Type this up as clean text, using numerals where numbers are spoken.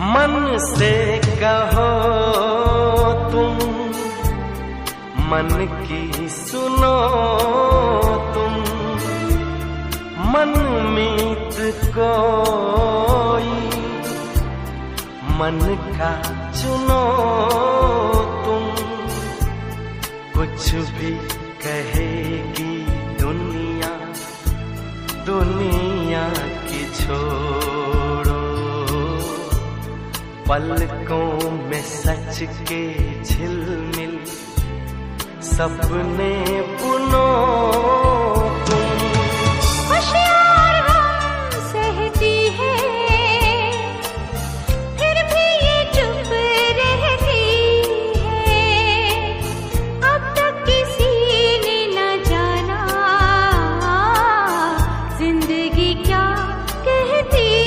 मन से कहो तुम, मन की सुनो तुम, मन मीत कोई मन का चुनो तुम। कुछ भी कहेगी दुनिया, दुनिया की छोड़ो। पलकों में सच के झिलमिल सपने बुनो।